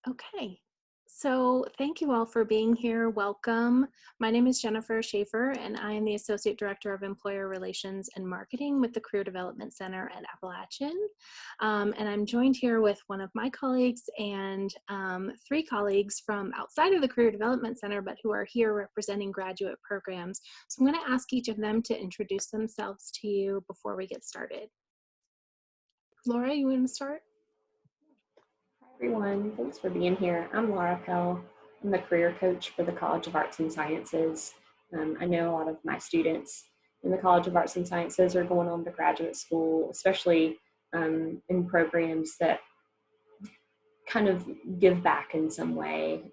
Okay, so thank you all for being here. Welcome. My name is Jennifer Schaefer, and I am the Associate Director of Employer Relations and Marketing with the Career Development Center at Appalachian. And I'm joined here with one of my colleagues and three colleagues from outside of the Career Development Center, but who are here representing graduate programs. So I'm going to ask each of them to introduce themselves to you before we get started. Laura, you want to start? Everyone, thanks for being here. I'm Laura Pell. I'm the career coach for the College of Arts and Sciences. I know a lot of my students in the College of Arts and Sciences are going on to graduate school, especially in programs that kind of give back in some way.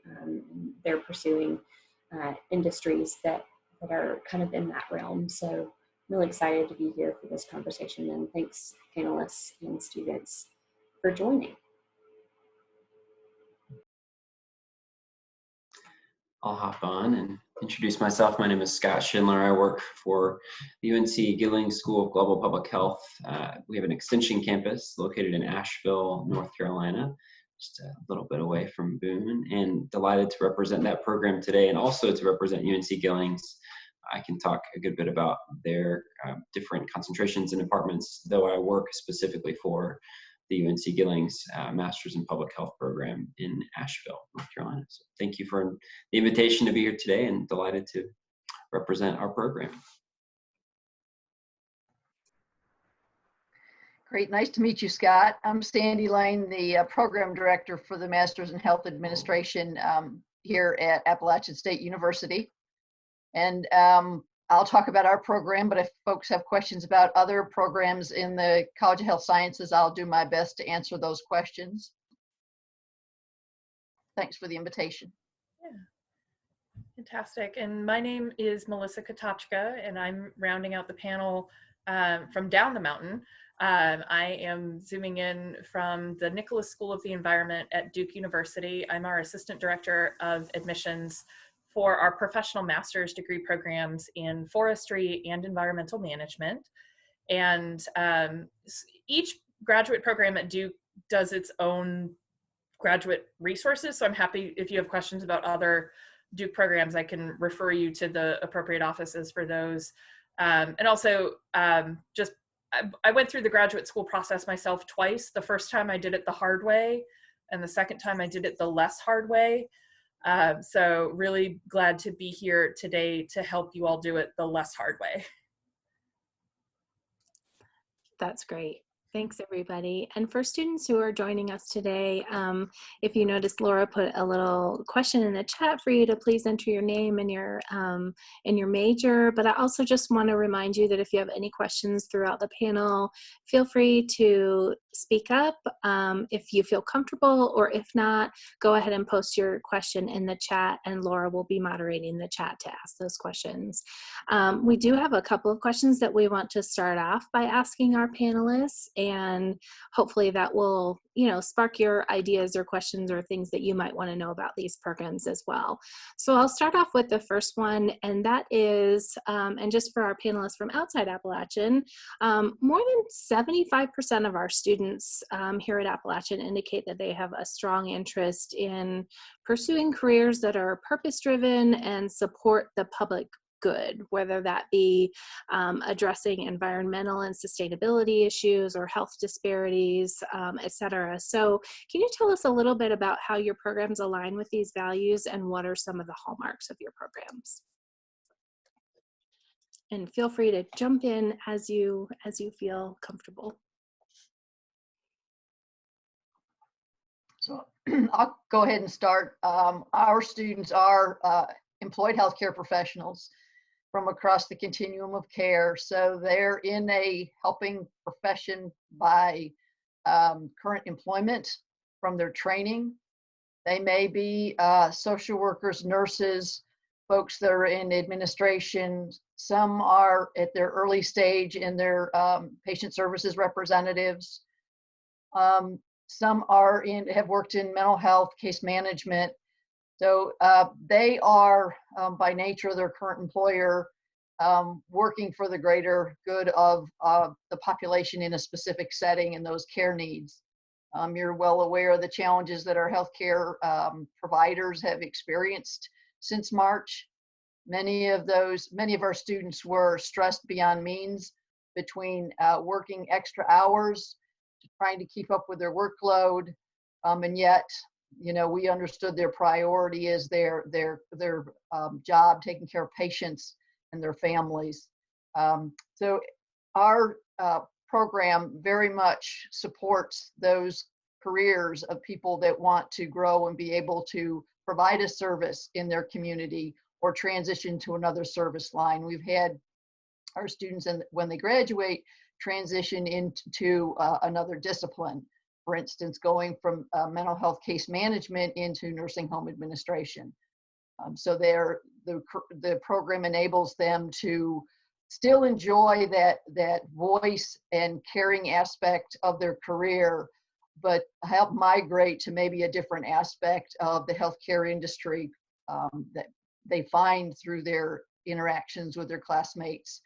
They're pursuing industries that are kind of in that realm. So I'm really excited to be here for this conversation, and thanks panelists and students for joining. I'll hop on and introduce myself. My name is Scott Schindler. I work for the UNC Gillings School of Global Public Health. We have an extension campus located in Asheville, North Carolina, just a little bit away from Boone, and delighted to represent that program today and also to represent UNC Gillings. I can talk a good bit about their different concentrations and departments, though I work specifically for the UNC Gillings Masters in Public Health program in Asheville, North Carolina. So thank you for the invitation to be here today, and delighted to represent our program. Great, nice to meet you, Scott. I'm Sandi Lane, the program director for the Masters in Health Administration here at Appalachian State University. And I'll talk about our program, but if folks have questions about other programs in the College of Health Sciences, I'll do my best to answer those questions. Thanks for the invitation. Yeah, fantastic. And my name is Melissa Kotacka, and I'm rounding out the panel from down the mountain. I am zooming in from the Nicholas School of the Environment at Duke University. I'm our Assistant Director of Admissions for our professional master's degree programs in forestry and environmental management. And each graduate program at Duke does its own graduate resources. So I'm happy if you have questions about other Duke programs, I can refer you to the appropriate offices for those. And also I went through the graduate school process myself twice. The first time I did it the hard way, and the second time I did it the less hard way. So really glad to be here today to help you all do it the less hard way. That's great. Thanks, everybody. And for students who are joining us today, if you notice, Laura put a little question in the chat for you to please enter your name and your major. But I also just want to remind you that if you have any questions throughout the panel, feel free to speak up if you feel comfortable, or if not, go ahead and post your question in the chat, and Laura will be moderating the chat to ask those questions. We do have a couple of questions that we want to start off by asking our panelists, and hopefully that will, spark your ideas or questions or things that you might want to know about these programs as well. So I'll start off with the first one, and that is, and just for our panelists from outside Appalachian, more than 75% of our students here at Appalachian indicate that they have a strong interest in pursuing careers that are purpose-driven and support the public good, whether that be addressing environmental and sustainability issues or health disparities, et cetera. So can you tell us a little bit about how your programs align with these values, and what are some of the hallmarks of your programs? And feel free to jump in as you feel comfortable. So I'll go ahead and start. Our students are employed healthcare professionals from across the continuum of care. So they're in a helping profession by current employment from their training. They may be social workers, nurses, folks that are in administration. Some are at their early stage in their patient services representatives. Some have worked in mental health, case management. So they are, by nature of their current employer, working for the greater good of the population in a specific setting and those care needs. You're well aware of the challenges that our healthcare providers have experienced since March. Many of our students were stressed beyond means between working extra hours, trying to keep up with their workload, and yet, we understood their priority is their job, taking care of patients and their families. So our program very much supports those careers of people that want to grow and be able to provide a service in their community or transition to another service line. We've had our students, when they graduate, transition into another discipline. For instance, going from mental health case management into nursing home administration. So the program enables them to still enjoy that voice and caring aspect of their career, but help migrate to maybe a different aspect of the healthcare industry that they find through their interactions with their classmates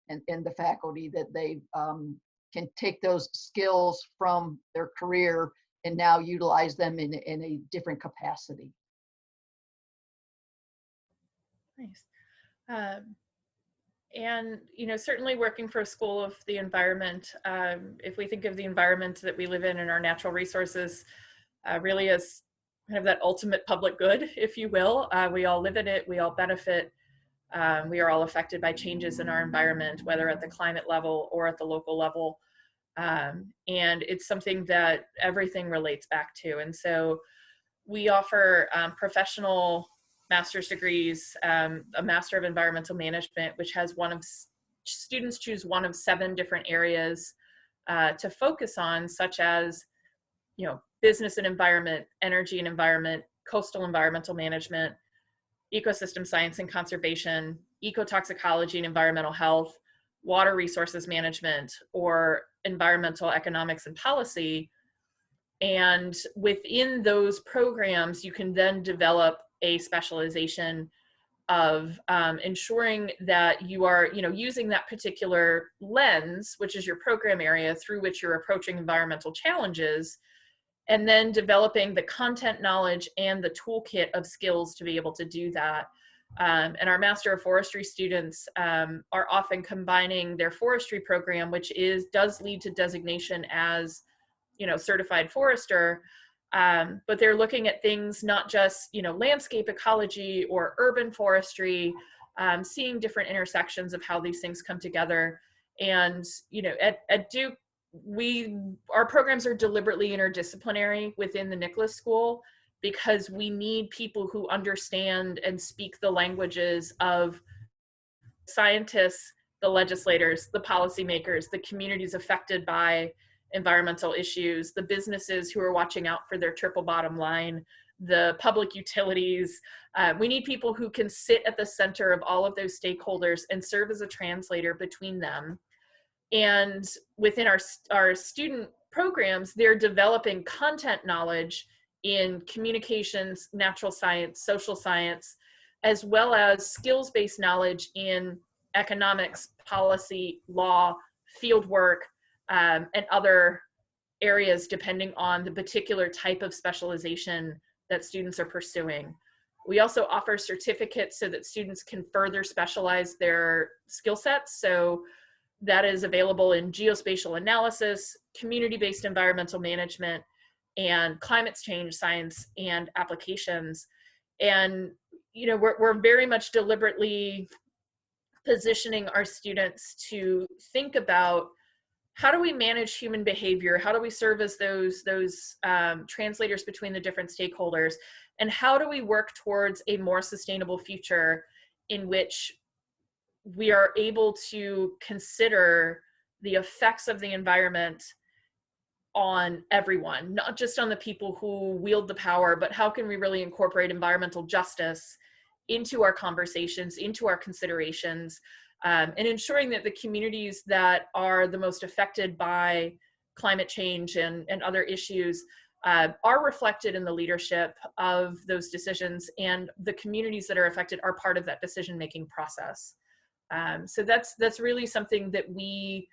and the faculty, that they can take those skills from their career and now utilize them in a different capacity. Nice. And, certainly working for a school of the environment, if we think of the environment that we live in and our natural resources really as kind of that ultimate public good, if you will. We all live in it, we all benefit. We are all affected by changes in our environment, whether at the climate level or at the local level. And it's something that everything relates back to. And so we offer professional master's degrees, a Master of Environmental Management, which has students choose one of 7 different areas to focus on, such as, business and environment, energy and environment, coastal environmental management, ecosystem science and conservation, ecotoxicology and environmental health, water resources management, or environmental economics and policy. And within those programs, you can then develop a specialization of ensuring that you are, using that particular lens, which is your program area through which you're approaching environmental challenges, and then developing the content knowledge and the toolkit of skills to be able to do that. And our Master of Forestry students are often combining their forestry program, which does lead to designation as, certified forester, but they're looking at things not just, landscape ecology or urban forestry, seeing different intersections of how these things come together. And, at Duke, our programs are deliberately interdisciplinary within the Nicholas School, because we need people who understand and speak the languages of scientists, the legislators, the policymakers, the communities affected by environmental issues, the businesses who are watching out for their triple bottom line, the public utilities. We need people who can sit at the center of all of those stakeholders and serve as a translator between them. And within our student programs, they're developing content knowledge in communications, natural science, social science, as well as skills-based knowledge in economics, policy, law, field work, and other areas depending on the particular type of specialization that students are pursuing. We also offer certificates so that students can further specialize their skill sets. So that is available in geospatial analysis, community-based environmental management, and climate change science and applications. And, we're very much deliberately positioning our students to think about, how do we manage human behavior? How do we serve as those translators between the different stakeholders? And how do we work towards a more sustainable future in which we are able to consider the effects of the environment on everyone, not just on the people who wield the power, but how can we really incorporate environmental justice into our conversations, into our considerations, and ensuring that the communities that are the most affected by climate change and other issues are reflected in the leadership of those decisions, and the communities that are affected are part of that decision-making process. So that's really something that we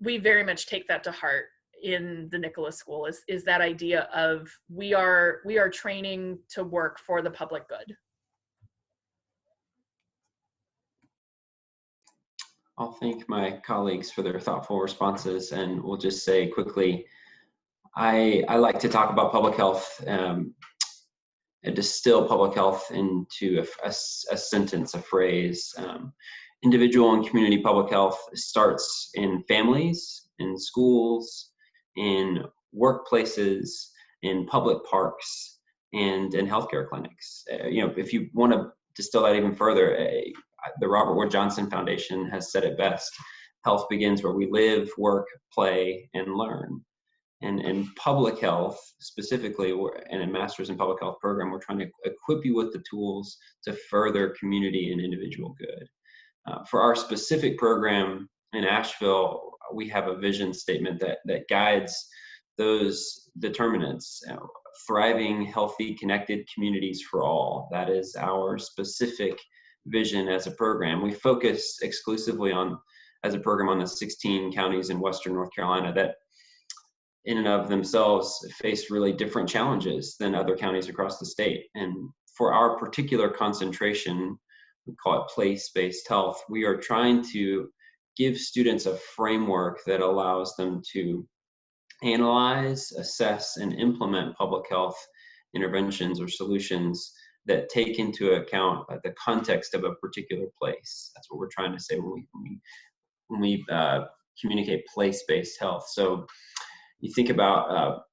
very much take that to heart, in the Nicholas School is that idea of we are training to work for the public good. I'll thank my colleagues for their thoughtful responses, and we'll just say quickly, I like to talk about public health and distill public health into a sentence, a phrase. Individual and community public health starts in families, in schools, in workplaces, in public parks, and in healthcare clinics. If you want to distill that even further, the Robert Wood Johnson Foundation has said it best: health begins where we live, work, play, and learn. And in public health, specifically, in a master's in public health program, we're trying to equip you with the tools to further community and individual good. For our specific program in Asheville, we have a vision statement that guides those determinants. Thriving, healthy, connected communities for all. That is our specific vision as a program. We focus exclusively as a program on the 16 counties in Western North Carolina that in and of themselves face really different challenges than other counties across the state. And for our particular concentration, we call it place-based health, we are trying to give students a framework that allows them to analyze, assess, and implement public health interventions or solutions that take into account the context of a particular place. That's what we're trying to say when we communicate place-based health. So you think about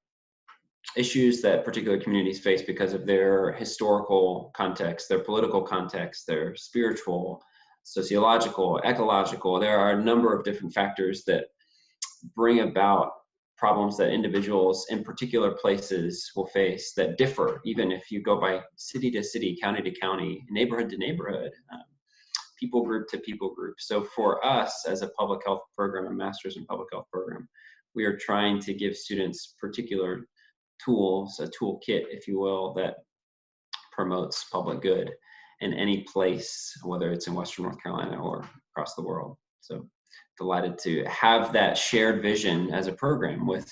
issues that particular communities face because of their historical context, their political context, their spiritual, sociological, ecological. There are a number of different factors that bring about problems that individuals in particular places will face that differ, even if you go by city to city, county to county, neighborhood to neighborhood, people group to people group. So for us as a public health program, a master's in public health program, we are trying to give students particular tools, a toolkit, if you will, that promotes public good in any place, whether it's in Western North Carolina or across the world. So delighted to have that shared vision as a program with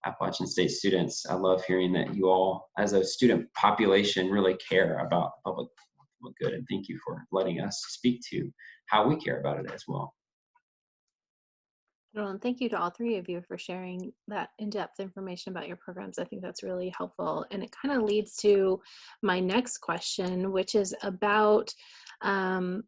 Appalachian State students. I love hearing that you all, as a student population, really care about public good, and thank you for letting us speak to how we care about it as well. Well, and thank you to all three of you for sharing that in-depth information about your programs. I think that's really helpful. And it kind of leads to my next question, which is about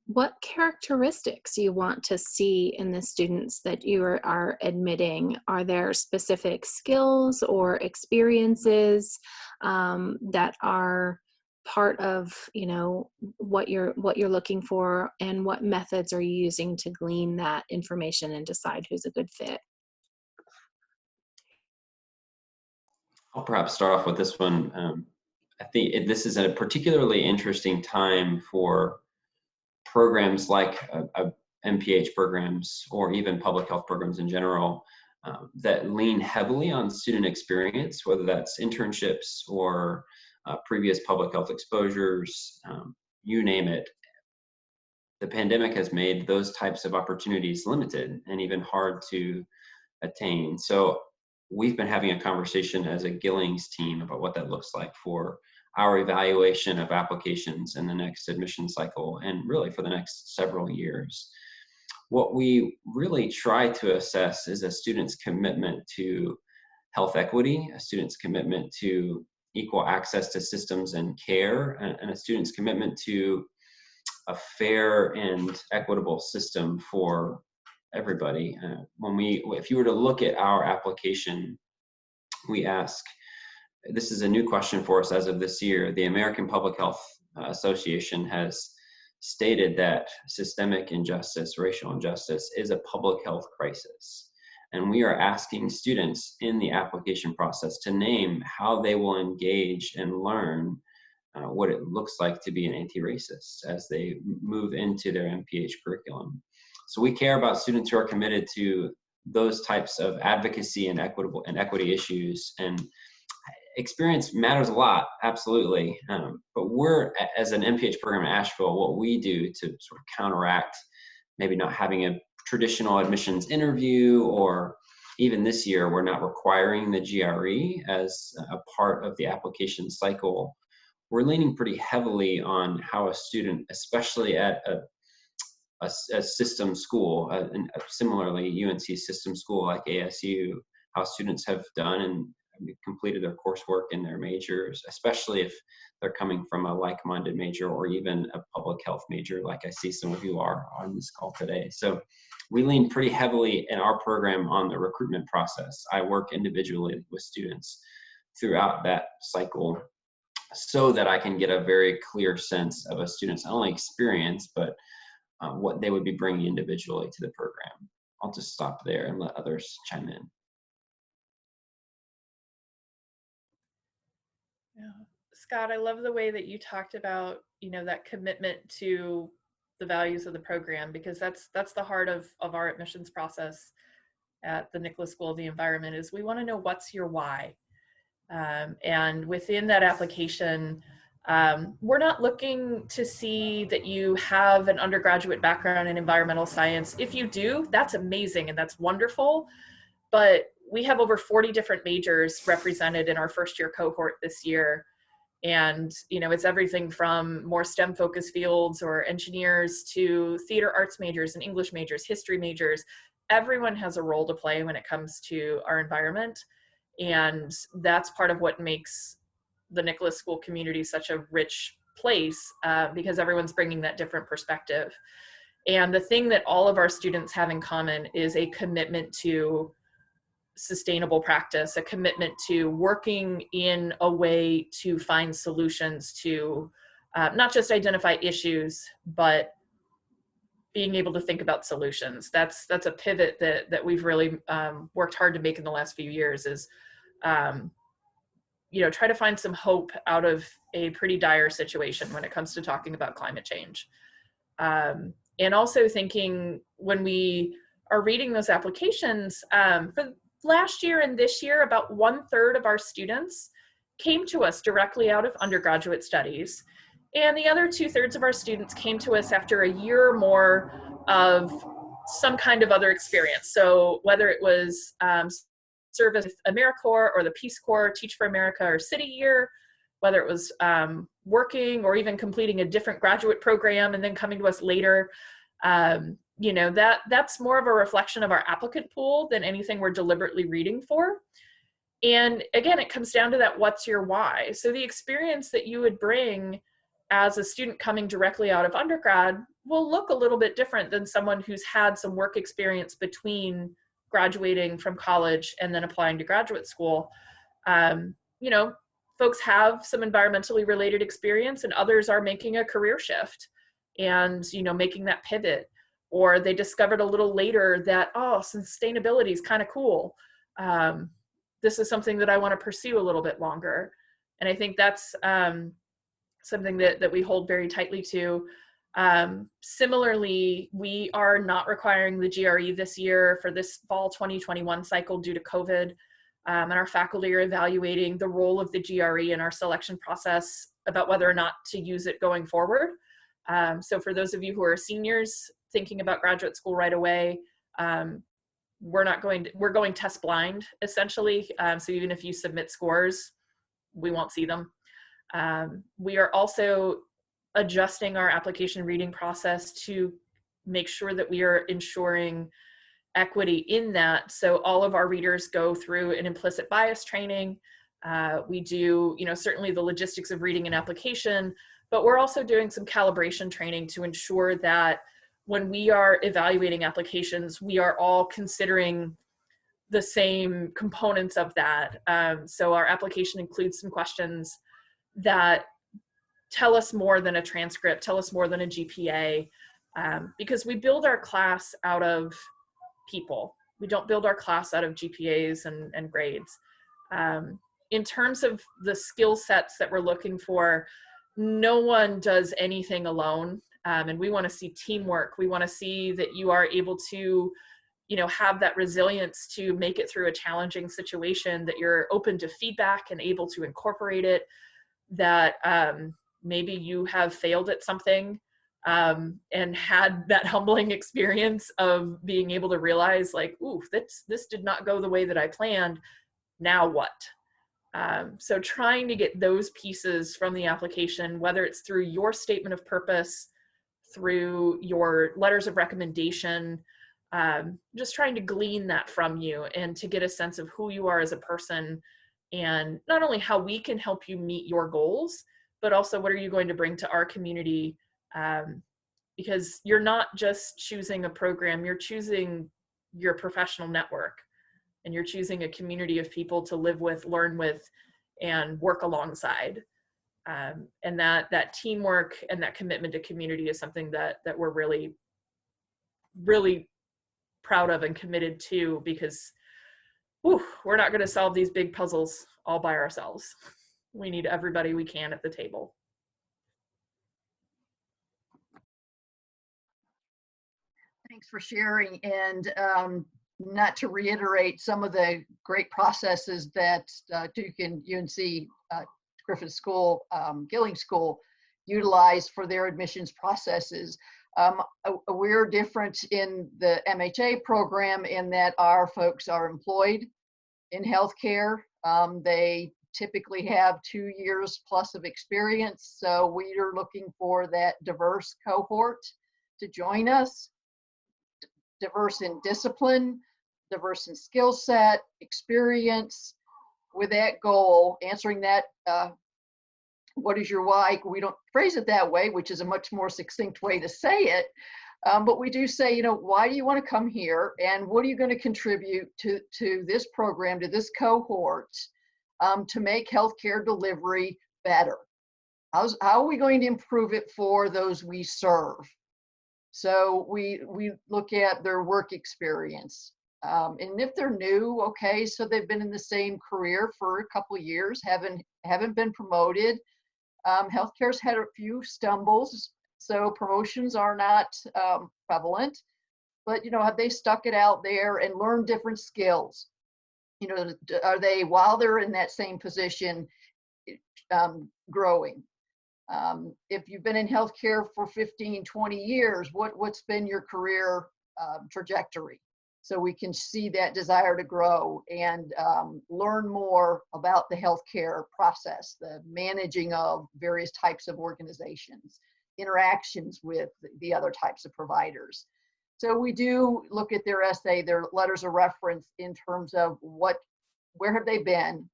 what characteristics you want to see in the students that you are admitting. Are there specific skills or experiences that are part of, you know, what you're looking for, and what methods are you using to glean that information and decide who's a good fit? I'll perhaps start off with this one. I think this is a particularly interesting time for programs like MPH programs, or even public health programs in general, that lean heavily on student experience, whether that's internships or previous public health exposures, you name it. The pandemic has made those types of opportunities limited and even hard to attain. So we've been having a conversation as a Gillings team about what that looks like for our evaluation of applications in the next admission cycle, and really for the next several years. What we really try to assess is a student's commitment to health equity, a student's commitment to equal access to systems and care, and a student's commitment to a fair and equitable system for everybody. If you were to look at our application, we ask, this is a new question for us as of this year. The American Public Health Association has stated that systemic injustice, racial injustice, is a public health crisis. And we are asking students in the application process to name how they will engage and learn what it looks like to be an anti-racist as they move into their MPH curriculum. So we care about students who are committed to those types of advocacy and equity issues. And experience matters a lot, absolutely. But we're, as an MPH program in Asheville, what we do to sort of counteract maybe not having a traditional admissions interview or even this year, we're not requiring the GRE as a part of the application cycle. We're leaning pretty heavily on how a student, especially at a system school, and similarly UNC system school like ASU, how students have done and completed their coursework in their majors, especially if they're coming from a like-minded major or even a public health major, like I see some of you are on this call today. So we lean pretty heavily in our program on the recruitment process. I work individually with students throughout that cycle so that I can get a very clear sense of a student's not only experience, but what they would be bringing individually to the program. I'll just stop there and let others chime in. Yeah. Scott, I love the way that you talked about, that commitment to the values of the program, because that's the heart of our admissions process at the Nicholas School of the Environment. Is we want to know what's your why. And within that application, we're not looking to see that you have an undergraduate background in environmental science. If you do, that's amazing and that's wonderful. But we have over 40 different majors represented in our first year cohort this year. And, it's everything from more STEM focused fields or engineers to theater arts majors and English majors, history majors. Everyone has a role to play when it comes to our environment. And that's part of what makes the Nicholas School community such a rich place, because everyone's bringing that different perspective. And the thing that all of our students have in common is a commitment to sustainable practice, a commitment to working in a way to find solutions to not just identify issues, but being able to think about solutions. That's a pivot that we've really worked hard to make in the last few years, is try to find some hope out of a pretty dire situation when it comes to talking about climate change. And also thinking, when we are reading those applications, for last year and this year, about 1/3 of our students came to us directly out of undergraduate studies. And the other 2/3 of our students came to us after a year or more of some kind of other experience. So whether it was service with AmeriCorps or the Peace Corps, Teach for America, or City Year, whether it was working or even completing a different graduate program and then coming to us later, that's more of a reflection of our applicant pool than anything we're deliberately reading for. And again, it comes down to that, what's your why? So the experience that you would bring as a student coming directly out of undergrad will look a little bit different than someone who's had some work experience between graduating from college and then applying to graduate school. Folks have some environmentally related experience, and others are making a career shift and, making that pivot, or they discovered a little later that, sustainability is kind of cool. This is something that I want to pursue a little bit longer. And I think that's something that we hold very tightly to. Similarly, we are not requiring the GRE this year for this fall 2021 cycle due to COVID. And our faculty are evaluating the role of the GRE in our selection process about whether or not to use it going forward. So for those of you who are seniors thinking about graduate school right away, we're going test blind, essentially. So even if you submit scores, we won't see them. We are also adjusting our application reading process to make sure that we are ensuring equity in that. So all of our readers go through an implicit bias training. We do, certainly the logistics of reading an application, but we're also doing some calibration training to ensure that when we are evaluating applications, we are all considering the same components of that. So our application includes some questions that tell us more than a transcript, tell us more than a GPA, because we build our class out of people. We don't build our class out of GPAs and grades. In terms of the skill sets that we're looking for, no one does anything alone. And we want to see teamwork. We want to see that you are able to, have that resilience to make it through a challenging situation, that you're open to feedback and able to incorporate it, that maybe you have failed at something and had that humbling experience of being able to realize like, ooh, this did not go the way that I planned. Now what? So trying to get those pieces from the application, whether it's through your statement of purpose, through your letters of recommendation, just trying to glean that from you and to get a sense of who you are as a person, and not only how we can help you meet your goals, but also what are you going to bring to our community, because you're not just choosing a program, you're choosing your professional network, and you're choosing a community of people to live with, learn with, and work alongside. And that teamwork and that commitment to community is something that we're really, really proud of and committed to, because we're not going to solve these big puzzles all by ourselves. We need everybody we can at the table. Thanks for sharing. And not to reiterate some of the great processes that Duke and UNC Griffith School, Gillings School utilize for their admissions processes. We're different in the MHA program in that our folks are employed in healthcare. They typically have 2 years plus of experience. So we are looking for that diverse cohort to join us, diverse in discipline, diverse in skill set, experience, with that goal, answering that, what is your why? We don't phrase it that way, which is a much more succinct way to say it. But we do say, why do you want to come here? And what are you going to contribute to this program, to this cohort, to make healthcare delivery better? How are we going to improve it for those we serve? So we look at their work experience. And if they're new, okay, so they've been in the same career for a couple of years, haven't been promoted. Healthcare's had a few stumbles, so promotions are not prevalent. But have they stuck it out there and learned different skills? Are they, while they're in that same position, growing? If you've been in healthcare for 15, 20 years, what's been your career trajectory? So we can see that desire to grow and learn more about the healthcare process, the managing of various types of organizations, interactions with the other types of providers. So we do look at their essay, their letters of reference in terms of where have they been?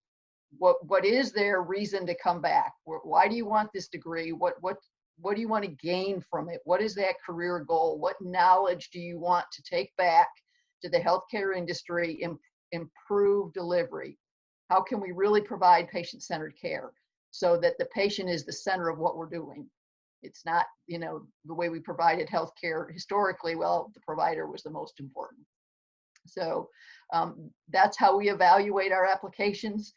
What is their reason to come back? Why do you want this degree? What do you want to gain from it? What is that career goal? What knowledge do you want to take back to the healthcare industry, improve delivery? How can we really provide patient-centered care so that the patient is the center of what we're doing? It's not, the way we provided healthcare historically, well, the provider was the most important. So that's how we evaluate our applications.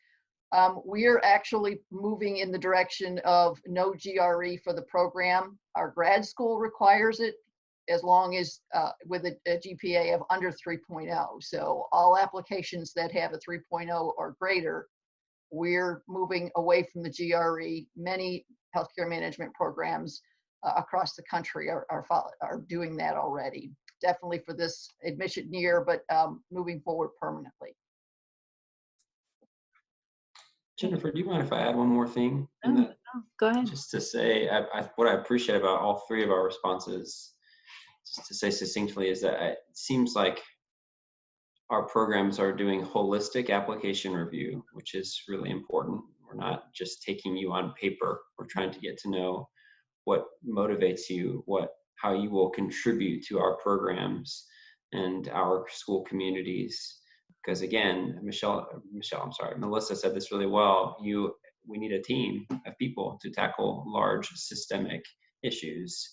We are actually moving in the direction of no GRE for the program. Our grad school requires it as long as with a GPA of under 3.0. So all applications that have a 3.0 or greater, we're moving away from the GRE. Many healthcare management programs across the country are doing that already. Definitely for this admission year, but moving forward permanently. Jennifer, do you mind if I add one more thing? Go ahead. Just to say, what I appreciate about all three of our responses, just to say succinctly, is that it seems like our programs are doing holistic application review, which is really important. We're not just taking you on paper. We're trying to get to know what motivates you, how you will contribute to our programs and our school communities. Because again, Melissa said this really well. We need a team of people to tackle large systemic issues.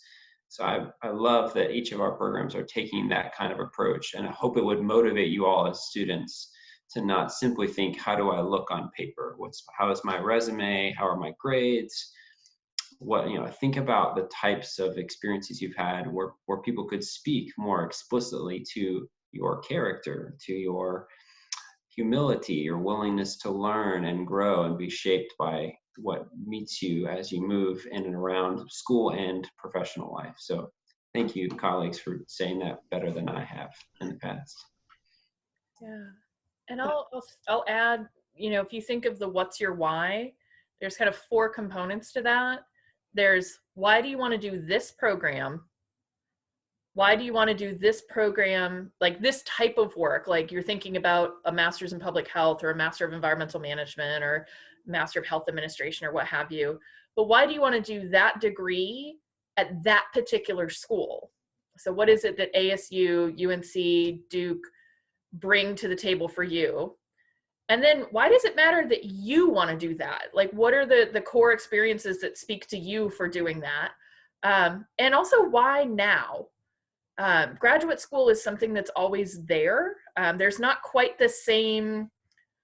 So I love that each of our programs are taking that kind of approach, and I hope it would motivate you all as students to not simply think, how do I look on paper? How is my resume? How are my grades? Think about the types of experiences you've had where people could speak more explicitly to your character, to your humility, your willingness to learn and grow and be shaped by what meets you as you move in and around school and professional life. So thank you, colleagues, for saying that better than I have in the past. Yeah. And I'll add, you know, if you think of the what's your why, there's kind of 4 components to that. There's why do you want to do this program? Why do you want to do this program, like this type of work? Like you're thinking about a master's in public health or a master of environmental management or master of health administration or what have you. But why do you want to do that degree at that particular school? So what is it that ASU, UNC, Duke bring to the table for you? And then why does it matter that you want to do that? Like what are the core experiences that speak to you for doing that? And also why now? Graduate school is something that's always there. There's not quite the same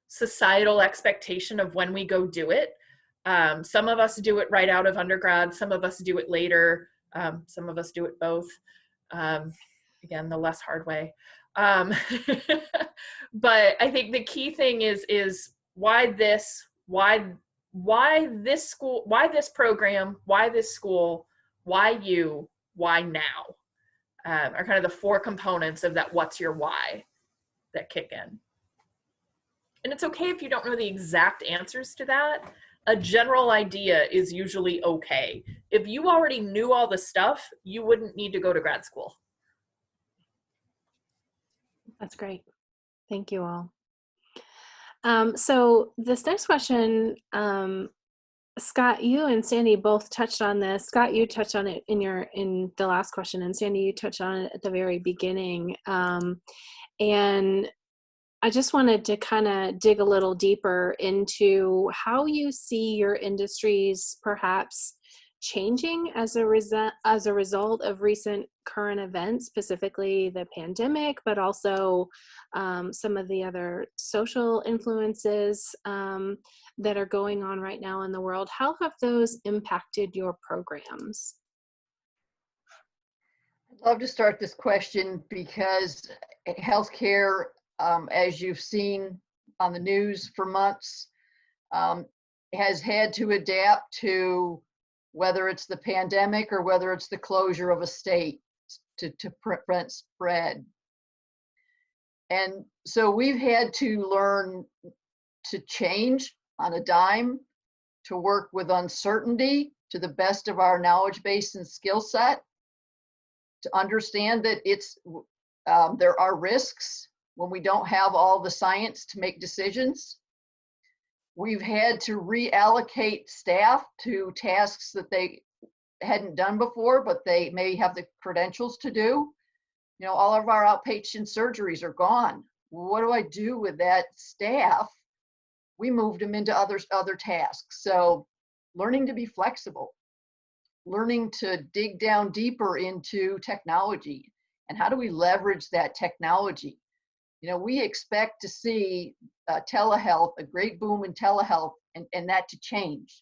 societal expectation of when we go do it. Some of us do it right out of undergrad. Some of us do it later. Some of us do it both. Again, the less hard way. But I think the key thing is why this school, why this program, why this school, why you, why now? Are kind of the 4 components of that what's your why that kick in. And it's okay if you don't know the exact answers to that. A general idea is usually okay. If you already knew all the stuff, you wouldn't need to go to grad school. That's great. Thank you all. So this next question, Scott, you and Sandy both touched on this. Scott, you touched on it in the last question, and Sandy, you touched on it at the very beginning. And I just wanted to kind of dig a little deeper into how you see your industries perhaps changing as a result of recent current events, specifically the pandemic, but also some of the other social influences that are going on right now in the world. How have those impacted your programs? I'd love to start this question because healthcare, as you've seen on the news for months, has had to adapt to whether it's the pandemic or whether it's the closure of a state to prevent spread. And so we've had to learn to change on a dime, to work with uncertainty to the best of our knowledge base and skill set, to understand that there are risks when we don't have all the science to make decisions. We've had to reallocate staff to tasks that they hadn't done before, but they may have the credentials to do. You know, all of our outpatient surgeries are gone. What do I do with that staff? We moved them into other tasks. So learning to be flexible, learning to dig down deeper into technology, and how do we leverage that technology? You know, we expect to see telehealth, a great boom in telehealth, and that to change.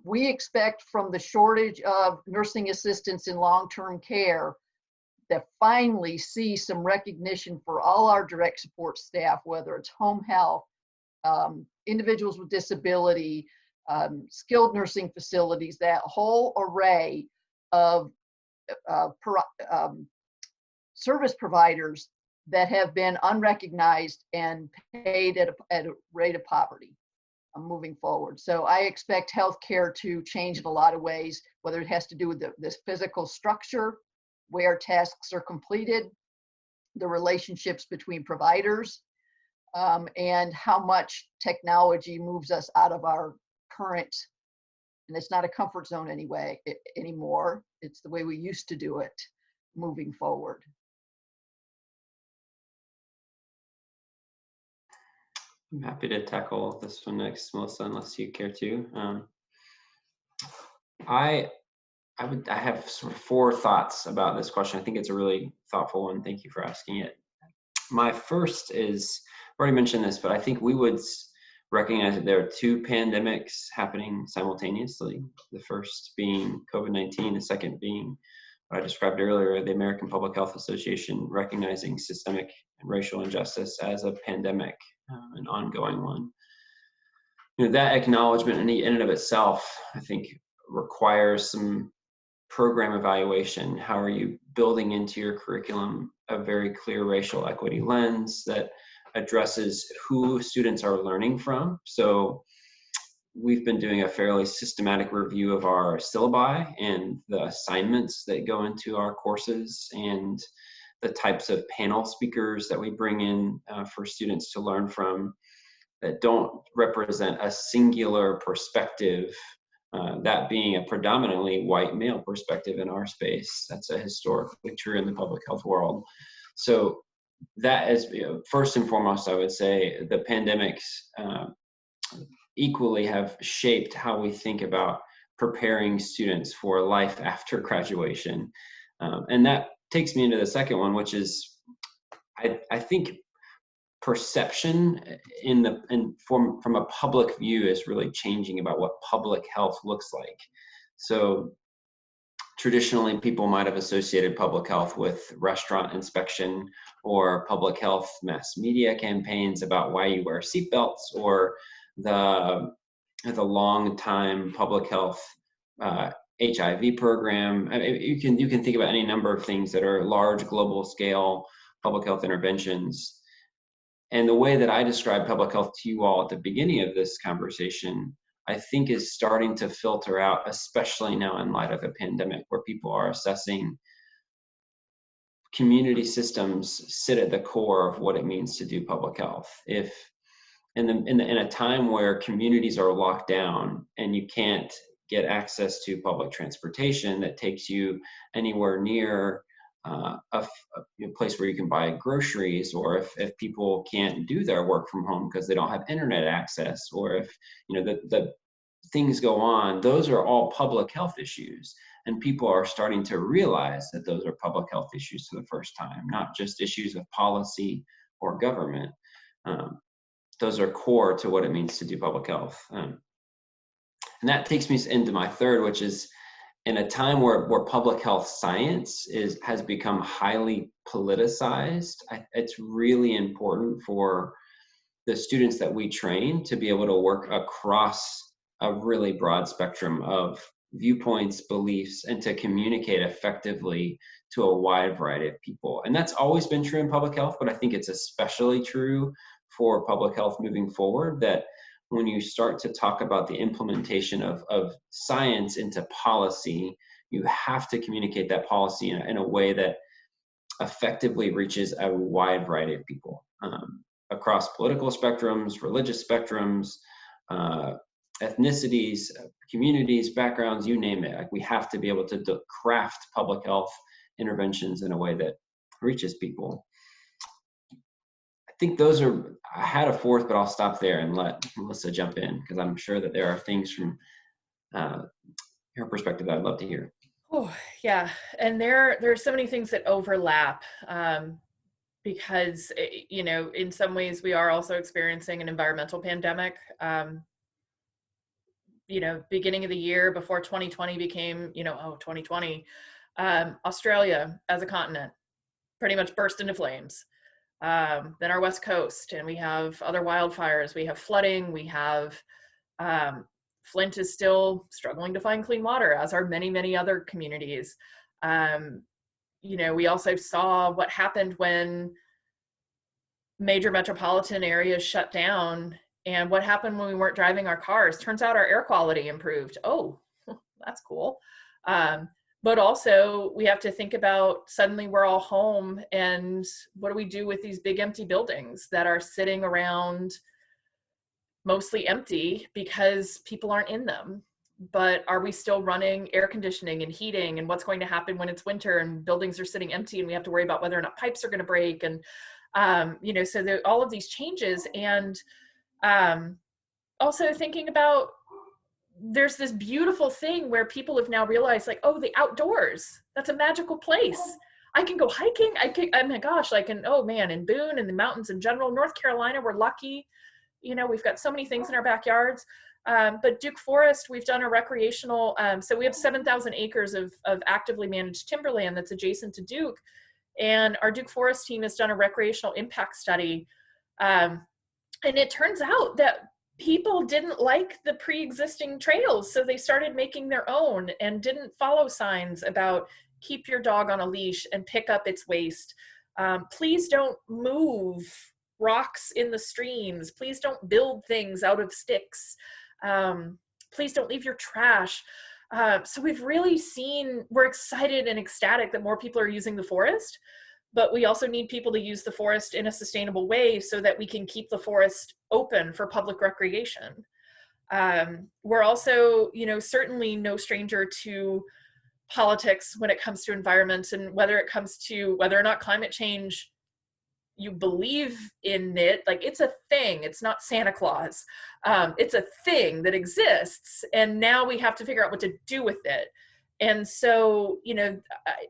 We expect from the shortage of nursing assistants in long-term care that finally see some recognition for all our direct support staff, whether it's home health, individuals with disability, skilled nursing facilities, that whole array of service providers that have been unrecognized and paid at a rate of poverty moving forward. So I expect healthcare to change in a lot of ways, whether it has to do with this physical structure, where tasks are completed, the relationships between providers, and how much technology moves us out of our current, and it's not a comfort zone anymore. It's the way we used to do it moving forward. I'm happy to tackle this one next, Melissa, unless you care to. I have sort of 4 thoughts about this question. I think it's a really thoughtful one. Thank you for asking it. My first is, I've already mentioned this, but I think we would recognize that there are 2 pandemics happening simultaneously. The first being COVID-19, the second being what I described earlier, the American Public Health Association recognizing systemic and racial injustice as a pandemic, an ongoing one. that acknowledgement in and of itself, I think, requires some program evaluation. How are you building into your curriculum a very clear racial equity lens that addresses who students are learning from? So we've been doing a fairly systematic review of our syllabi and the assignments that go into our courses and the types of panel speakers that we bring in for students to learn from that don't represent a singular perspective, that being a predominantly white male perspective in our space. That's a historically true in the public health world. So that is, first and foremost, I would say the pandemics equally have shaped how we think about preparing students for life after graduation. And that takes me into the second one, which is, I think perception from a public view is really changing about what public health looks like. So traditionally, people might have associated public health with restaurant inspection or public health mass media campaigns about why you wear seatbelts, or the long time public health HIV program. I mean, you can think about any number of things that are large global scale public health interventions. And the way that I described public health to you all at the beginning of this conversation, I think is starting to filter out, especially now in light of a pandemic, where people are assessing community systems sit at the core of what it means to do public health. If in a time where communities are locked down and you can't get access to public transportation that takes you anywhere near a place where you can buy groceries, or if people can't do their work from home because they don't have internet access, or if the things go on, those are all public health issues, and people are starting to realize that those are public health issues for the first time, not just issues of policy or government. Those are core to what it means to do public health. And that takes me into my third, which is, in a time where public health science has become highly politicized, it's really important for the students that we train to be able to work across a really broad spectrum of viewpoints, beliefs, and to communicate effectively to a wide variety of people. And that's always been true in public health, but I think it's especially true for public health moving forward, that when you start to talk about the implementation of science into policy, you have to communicate that policy in a way that effectively reaches a wide variety of people across political spectrums, religious spectrums, ethnicities, communities, backgrounds, you name it. Like, we have to be able to craft public health interventions in a way that reaches people. I think those are, I had a fourth, but I'll stop there and let Melissa jump in, because I'm sure that there are things from her perspective that I'd love to hear. Oh, yeah. And there are so many things that overlap because, in some ways we are also experiencing an environmental pandemic. Beginning of the year before 2020 became, 2020, Australia as a continent pretty much burst into flames. Then our West Coast, and we have other wildfires, we have flooding, we have Flint is still struggling to find clean water, as are many, many other communities. We also saw what happened when major metropolitan areas shut down, and what happened when we weren't driving our cars. Turns out our air quality improved. Oh, that's cool. But also we have to think about, suddenly we're all home, and what do we do with these big empty buildings that are sitting around mostly empty because people aren't in them? But are we still running air conditioning and heating? And what's going to happen when it's winter and buildings are sitting empty and we have to worry about whether or not pipes are going to break? And, so all of these changes. And also thinking about, there's this beautiful thing where people have now realized, like, oh, the outdoors, that's a magical place. I can go hiking. Oh my gosh, in Boone and the mountains in general, North Carolina, we're lucky. We've got so many things in our backyards. But Duke Forest, we've done a recreational, so we have 7,000 acres of actively managed timberland that's adjacent to Duke. And our Duke Forest team has done a recreational impact study. And it turns out that people didn't like the pre-existing trails, so they started making their own and didn't follow signs about keep your dog on a leash and pick up its waste. Please don't move rocks in the streams. Please don't build things out of sticks. Please don't leave your trash. So we've really seen, we're excited and ecstatic that more people are using the forest, but we also need people to use the forest in a sustainable way so that we can keep the forest open for public recreation. We're also, certainly no stranger to politics when it comes to environment, and whether it comes to whether or not climate change, you believe in it, like it's a thing, it's not Santa Claus. It's a thing that exists, and now we have to figure out what to do with it. And so,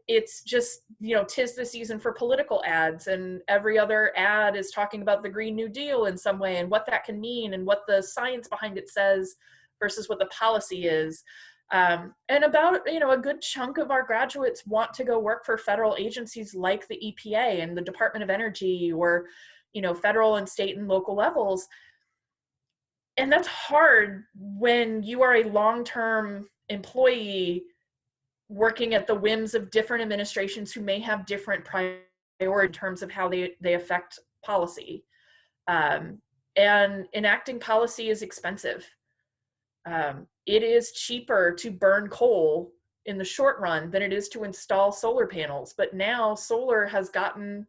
it's just, 'tis the season for political ads, and every other ad is talking about the Green New Deal in some way and what that can mean and what the science behind it says versus what the policy is. And about, a good chunk of our graduates want to go work for federal agencies like the EPA and the Department of Energy, or, federal and state and local levels. And that's hard when you are a long-term employee working at the whims of different administrations who may have different priorities in terms of how they affect policy. And enacting policy is expensive. It is cheaper to burn coal in the short run than it is to install solar panels. But now solar has gotten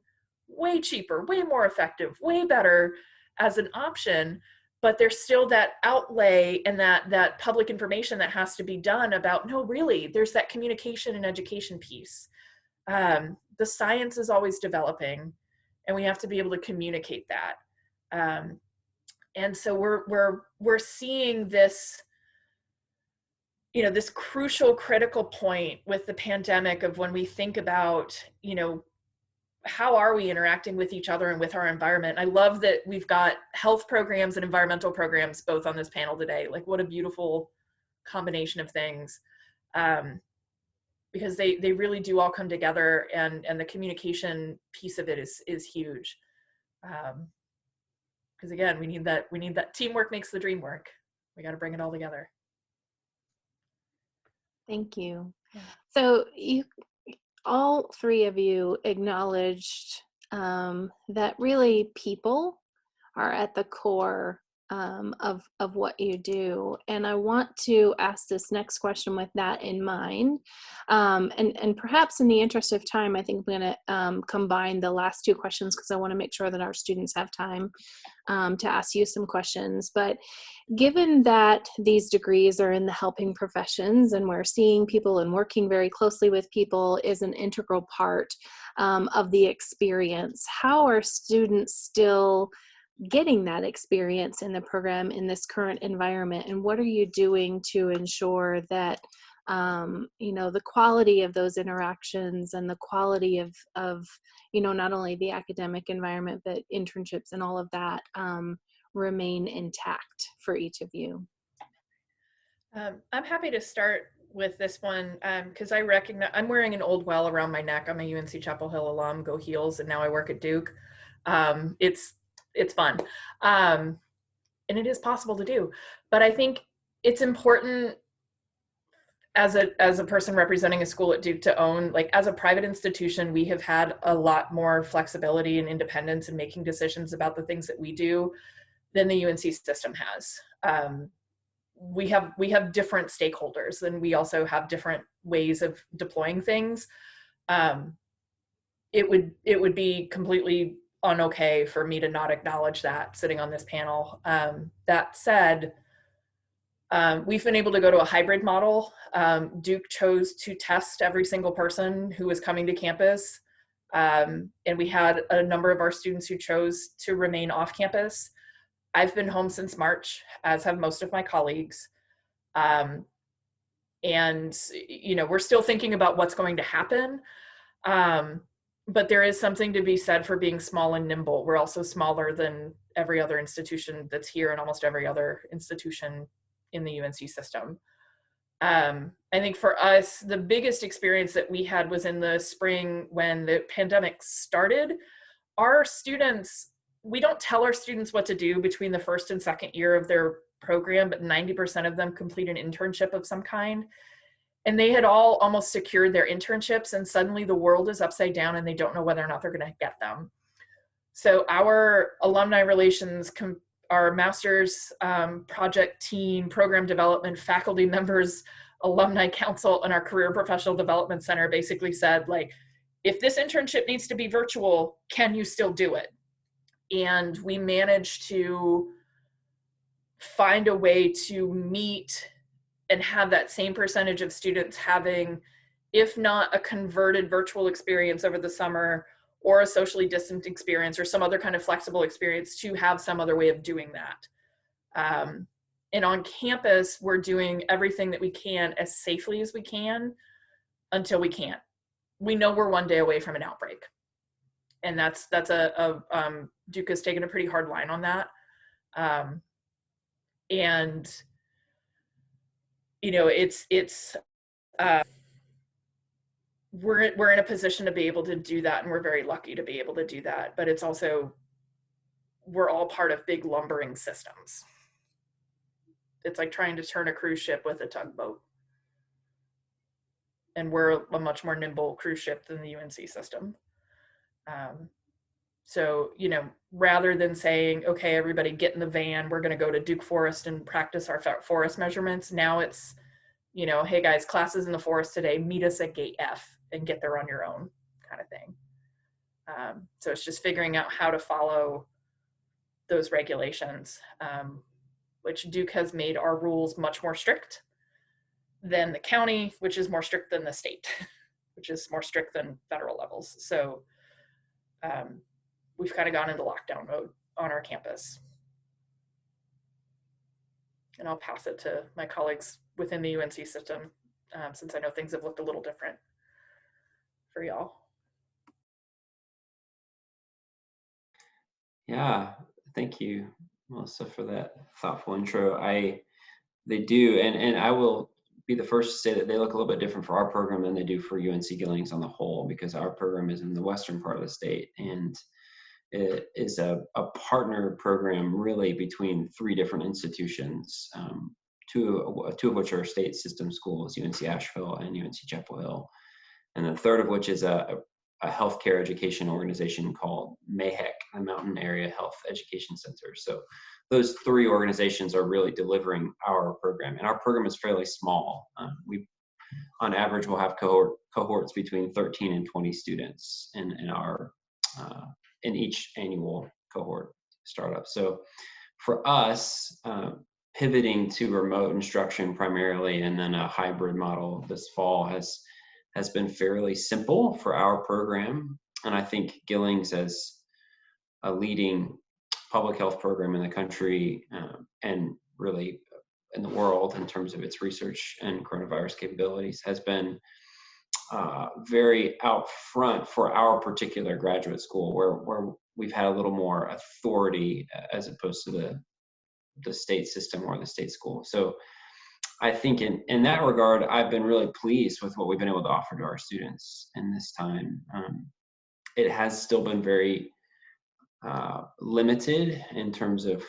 way cheaper, way more effective, way better as an option. But there's still that outlay and that public information that has to be done about, no, really, there's that communication and education piece. The science is always developing, and we have to be able to communicate that. And so we're seeing this, this crucial, critical point with the pandemic of when we think about, how are we interacting with each other and with our environment? I love that we've got health programs and environmental programs both on this panel today. Like, what a beautiful combination of things, because they really do all come together, and the communication piece of it is huge. Because again, we need that teamwork makes the dream work. We got to bring it all together. Thank you. Yeah. So all three of you acknowledged that really people are at the core of what you do. And I want to ask this next question with that in mind. And perhaps in the interest of time, I think I'm going to combine the last two questions, because I want to make sure that our students have time to ask you some questions. But given that these degrees are in the helping professions, and we're seeing people and working very closely with people is an integral part of the experience, how are students still getting that experience in the program in this current environment? And what are you doing to ensure that the quality of those interactions and the quality of not only the academic environment, but internships and all of that remain intact for each of you? I'm happy to start with this one, because I recognize I'm wearing an old well around my neck. I'm a UNC Chapel Hill alum, go Heels, and now I work at Duke. It's fun, and it is possible to do. But I think it's important as a person representing a school at Duke to own, like, as a private institution, we have had a lot more flexibility and independence in making decisions about the things that we do than the UNC system has. We have different stakeholders, and we also have different ways of deploying things. It would be completely unokay for me to not acknowledge that sitting on this panel. That said, we've been able to go to a hybrid model. Duke chose to test every single person who was coming to campus. And we had a number of our students who chose to remain off campus. I've been home since March, as have most of my colleagues. And, we're still thinking about what's going to happen. But there is something to be said for being small and nimble. We're also smaller than every other institution that's here, and almost every other institution in the UNC system. I think for us, the biggest experience that we had was in the spring when the pandemic started. Our students we don't tell our students what to do between the first and second year of their program, but 90% of them complete an internship of some kind. And they had all almost secured their internships, and suddenly the world is upside down and they don't know whether or not they're going to get them. So our alumni relations, our master's project team, program development, faculty members, alumni council, and our career professional development center basically said, like, if this internship needs to be virtual, can you still do it? And we managed to find a way to meet and have that same percentage of students having, if not a converted virtual experience over the summer, or a socially distant experience, or some other kind of flexible experience, to have some other way of doing that. And on campus, we're doing everything that we can as safely as we can until we can't. We know we're one day away from an outbreak. And that's Duke has taken a pretty hard line on that. And, you know, we're in a position to be able to do that, and we're very lucky to be able to do that. But it's also, we're all part of big lumbering systems. It's like trying to turn a cruise ship with a tugboat. And we're a much more nimble cruise ship than the UNC system. So, you know, rather than saying, okay, everybody get in the van, we're going to go to Duke Forest and practice our forest measurements. Now it's, you know, hey guys, classes in the forest today, meet us at gate F and get there on your own, kind of thing. So it's just figuring out how to follow those regulations, which Duke has made our rules much more strict than the county, which is more strict than the state, which is more strict than federal levels. So we've kind of gone into lockdown mode on our campus. And I'll pass it to my colleagues within the UNC system, since I know things have looked a little different for y'all. Yeah, thank you, Melissa, for that thoughtful intro. They do, and I will be the first to say that they look a little bit different for our program than they do for UNC Gillings on the whole, because our program is in the western part of the state, and it is a partner program really between three different institutions, two of which are state system schools, UNC Asheville and UNC Chapel Hill, and the third of which is a healthcare education organization called MAHEC, the Mountain Area Health Education Center. So those three organizations are really delivering our program, and our program is fairly small. We, on average, will have cohorts between 13 and 20 students in each annual cohort startup. So for us, pivoting to remote instruction primarily, and then a hybrid model this fall has been fairly simple for our program. And I think Gillings, as a leading public health program in the country, and really in the world in terms of its research and coronavirus capabilities, has been very out front for our particular graduate school, where we've had a little more authority as opposed to the state system or the state school. So I think in that regard, I've been really pleased with what we've been able to offer to our students in this time. It has still been very limited in terms of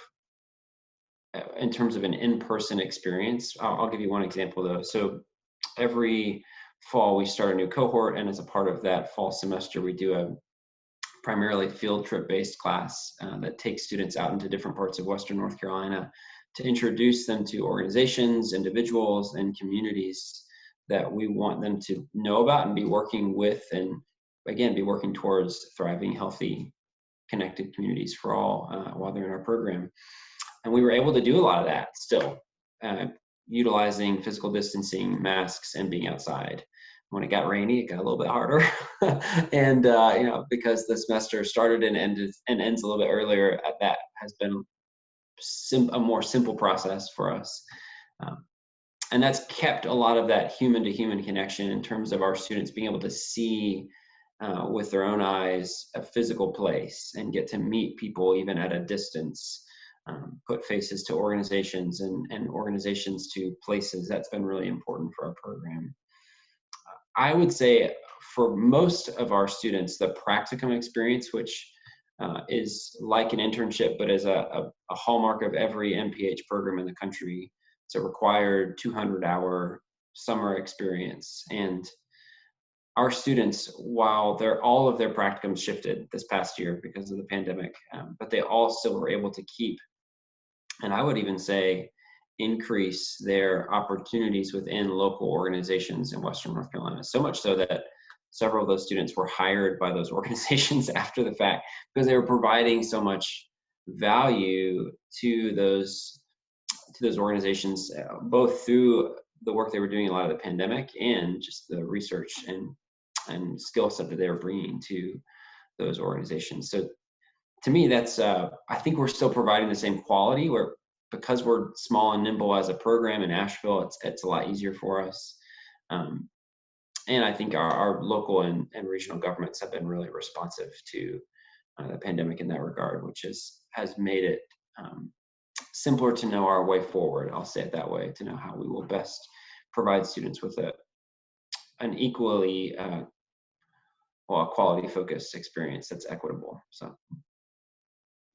an in-person experience. I'll give you one example though. So every fall we start a new cohort, and as a part of that fall semester, we do a primarily field trip based class that takes students out into different parts of Western North Carolina to introduce them to organizations, individuals, and communities that we want them to know about and be working with, and again, be working towards thriving, healthy, connected communities for all while they're in our program. And we were able to do a lot of that still, utilizing physical distancing, masks, and being outside. When it got rainy, it got a little bit harder. And you know, because the semester started and ends a little bit earlier, that has been a more simple process for us. And that's kept a lot of that human to human connection in terms of our students being able to see with their own eyes a physical place and get to meet people even at a distance, put faces to organizations and organizations to places. That's been really important for our program. I would say for most of our students, the practicum experience, which is like an internship, but as a hallmark of every MPH program in the country. It's a required 200-hour summer experience. And our students, while all of their practicums shifted this past year because of the pandemic, but they all still were able to keep, and I would even say increase their opportunities within local organizations in Western North Carolina. So much so that several of those students were hired by those organizations after the fact because they were providing so much value to those organizations, both through the work they were doing in a lot of the pandemic and just the research and skill set that they were bringing to those organizations. So to me, that's I think we're still providing the same quality, where because we're small and nimble as a program in Asheville, it's a lot easier for us. And I think our local and regional governments have been really responsive to the pandemic in that regard, which has made it simpler to know our way forward. I'll say it that way, to know how we will best provide students with an equally quality focused experience that's equitable. So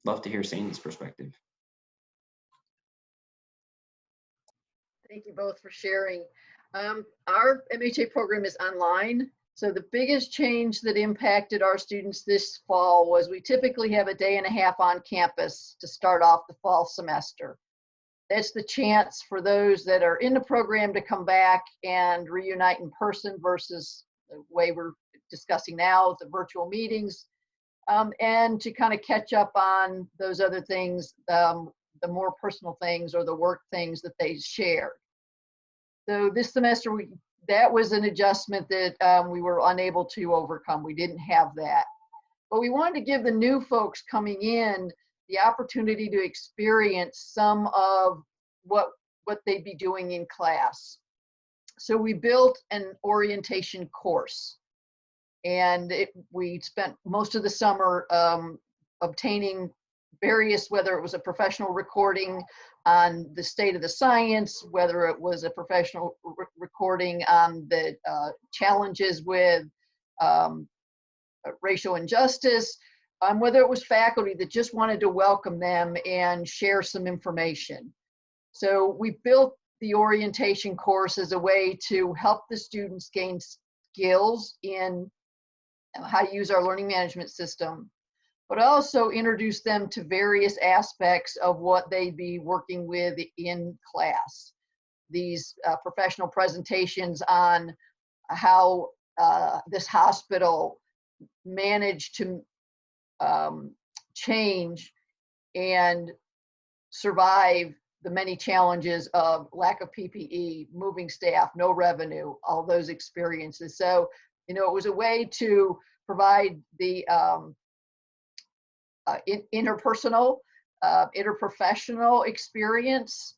love to hear Sandi's perspective. Thank you both for sharing. Our MHA program is online. So the biggest change that impacted our students this fall was we typically have a day and a half on campus to start off the fall semester. That's the chance for those that are in the program to come back and reunite in person versus the way we're discussing now, the virtual meetings, and to kind of catch up on those other things, the more personal things or the work things that they shared. So this semester, that was an adjustment that we were unable to overcome. We didn't have that. But we wanted to give the new folks coming in the opportunity to experience some of what they'd be doing in class. So we built an orientation course. And we spent most of the summer obtaining various, whether it was a professional recording on the state of the science, whether it was a professional recording on the challenges with racial injustice, whether it was faculty that just wanted to welcome them and share some information. So we built the orientation course as a way to help the students gain skills in how to use our learning management system, but also introduce them to various aspects of what they'd be working with in class. These professional presentations on how this hospital managed to change and survive the many challenges of lack of PPE, moving staff, no revenue, all those experiences. So, you know, it was a way to provide the interpersonal, interprofessional experience,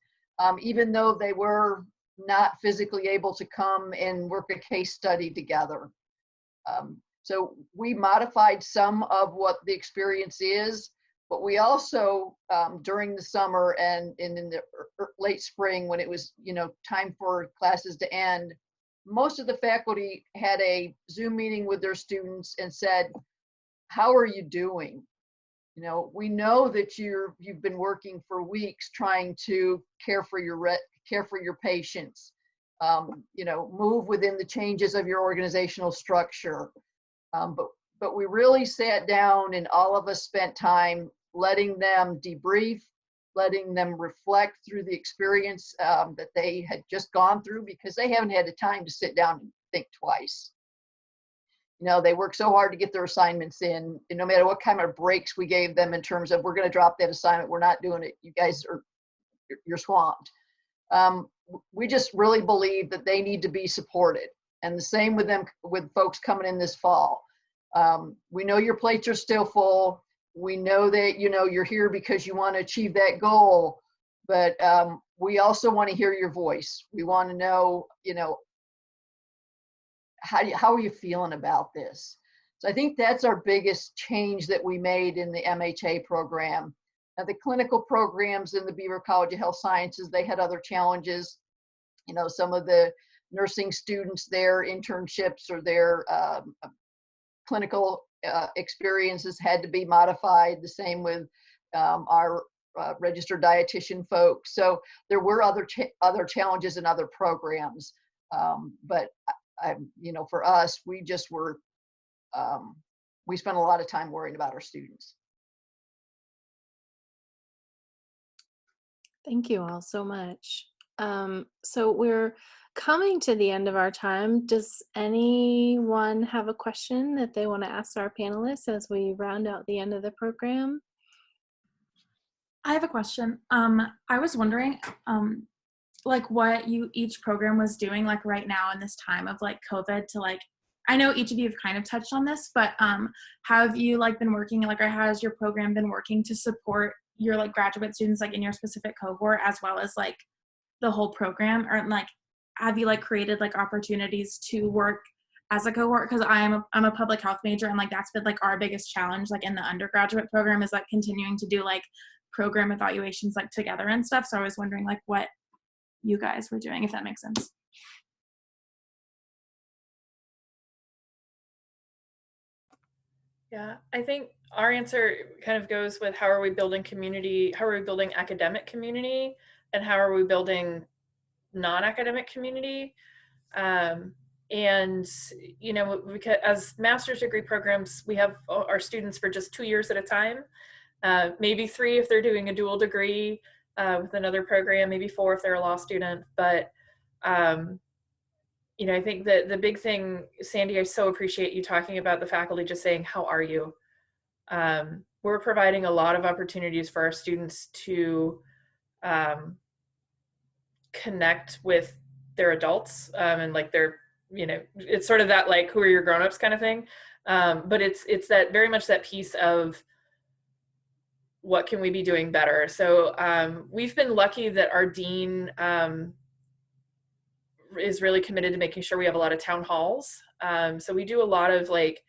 even though they were not physically able to come and work a case study together. So we modified some of what the experience is, but we also, during the summer and in the late spring, when it was, you know, time for classes to end, most of the faculty had a Zoom meeting with their students and said, how are you doing? You know, we know that you've been working for weeks trying to care for your patients, you know, move within the changes of your organizational structure. But we really sat down and all of us spent time letting them debrief, letting them reflect through the experience that they had just gone through, because they haven't had the time to sit down and think twice. You know, they work so hard to get their assignments in, and no matter what kind of breaks we gave them in terms of, we're going to drop that assignment, we're not doing it, you guys you're swamped. We just really believe that they need to be supported, and the same with them, with folks coming in this fall. We know your plates are still full. We know that, you know, you're here because you want to achieve that goal, but we also want to hear your voice. We want to know, you know, how are you feeling about this? So I think that's our biggest change that we made in the MHA program. Now, the clinical programs in the Beaver College of Health Sciences, they had other challenges. You know, some of the nursing students, their internships or their clinical experiences had to be modified. The same with our registered dietitian folks. So there were other challenges in other programs, but for us, we just were we spent a lot of time worrying about our students. Thank you all so much. So we're coming to the end of our time. Does anyone have a question that they want to ask our panelists as we round out the end of the program? I have a question. I was wondering, like what each program was doing like right now in this time of like COVID to like, I know each of you have kind of touched on this, but have you like been working, like, or has your program been working to support your like graduate students like in your specific cohort as well as like the whole program, or like have you like created like opportunities to work as a cohort? Because I'm a public health major, and like that's been like our biggest challenge like in the undergraduate program is like continuing to do like program evaluations like together and stuff. So I was wondering like what you guys were doing, if that makes sense. Yeah, I think our answer kind of goes with how are we building community, how are we building academic community, and how are we building non-academic community. And, you know, because as master's degree programs, we have our students for just 2 years at a time, maybe 3 if they're doing a dual degree with another program, maybe 4 if they're a law student. But, you know, I think that the big thing, Sandi, I so appreciate you talking about the faculty just saying, how are you? We're providing a lot of opportunities for our students to connect with their adults and like their, you know, it's sort of that like, who are your grownups kind of thing. But it's that very much that piece of what can we be doing better? So we've been lucky that our dean is really committed to making sure we have a lot of town halls. So we do a lot of like,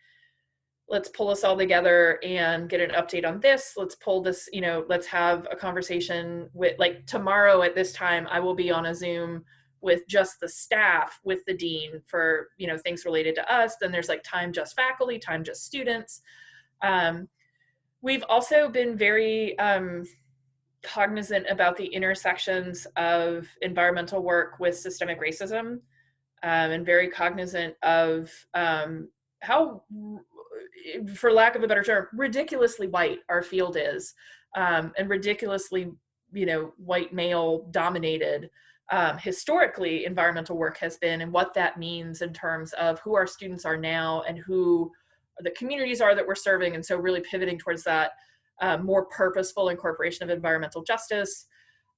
let's pull us all together and get an update on this. Let's pull this, you know, let's have a conversation with, like tomorrow at this time, I will be on a Zoom with just the staff with the dean for, you know, things related to us. Then there's like time just faculty, time just students. We've also been very cognizant about the intersections of environmental work with systemic racism, and very cognizant of how, for lack of a better term, ridiculously white our field is, and ridiculously, you know, white male dominated historically environmental work has been, and what that means in terms of who our students are now and who the communities are that we're serving. And so really pivoting towards that more purposeful incorporation of environmental justice,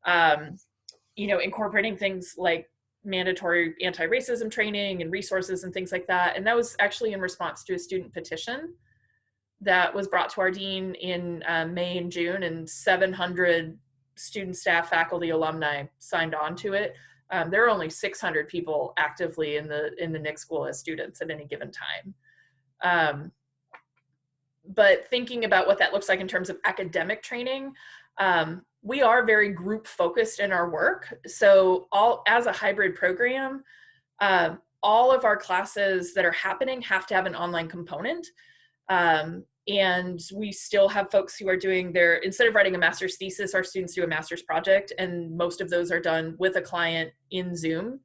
you know, incorporating things like mandatory anti-racism training and resources and things like that. And that was actually in response to a student petition that was brought to our dean in May and June, and 700 student, staff, faculty, alumni signed on to it. There are only 600 people actively in the Nick School as students at any given time. But thinking about what that looks like in terms of academic training, we are very group focused in our work. So as a hybrid program, all of our classes that are happening have to have an online component. And we still have folks who are doing instead of writing a master's thesis, our students do a master's project, and most of those are done with a client in Zoom.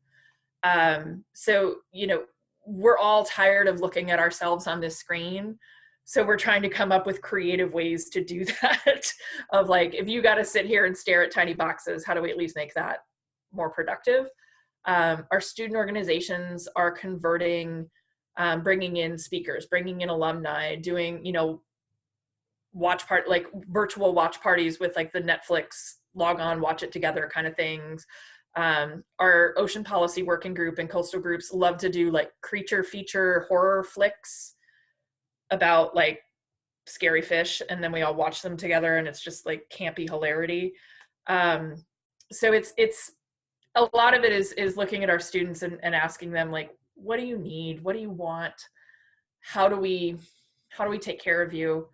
So, you know, we're all tired of looking at ourselves on this screen. So we're trying to come up with creative ways to do that of like, if you got to sit here and stare at tiny boxes, how do we at least make that more productive? Our student organizations are converting, bringing in speakers, bringing in alumni, doing, you know, like virtual watch parties with like the Netflix log on, watch it together kind of things. Our ocean policy working group and coastal groups love to do like creature feature horror flicks about like scary fish, and then we all watch them together, and it's just like campy hilarity. So it's a lot of it is looking at our students and asking them like, what do you need? What do you want? How do we take care of you?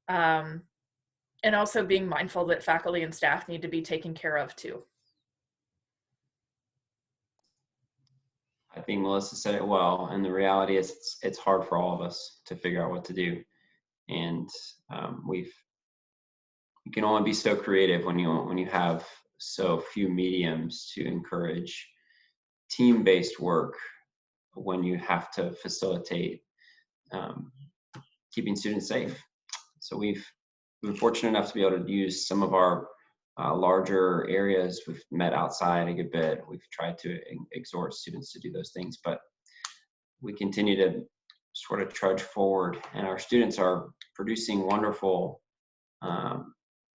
And also being mindful that faculty and staff need to be taken care of too. I think Melissa said it well, and the reality is it's hard for all of us to figure out what to do. And you can only be so creative when you have so few mediums to encourage team-based work when you have to facilitate keeping students safe. So we've been fortunate enough to be able to use some of our larger areas. We've met outside a good bit. We've tried to exhort students to do those things, but we continue to sort of trudge forward, and our students are producing wonderful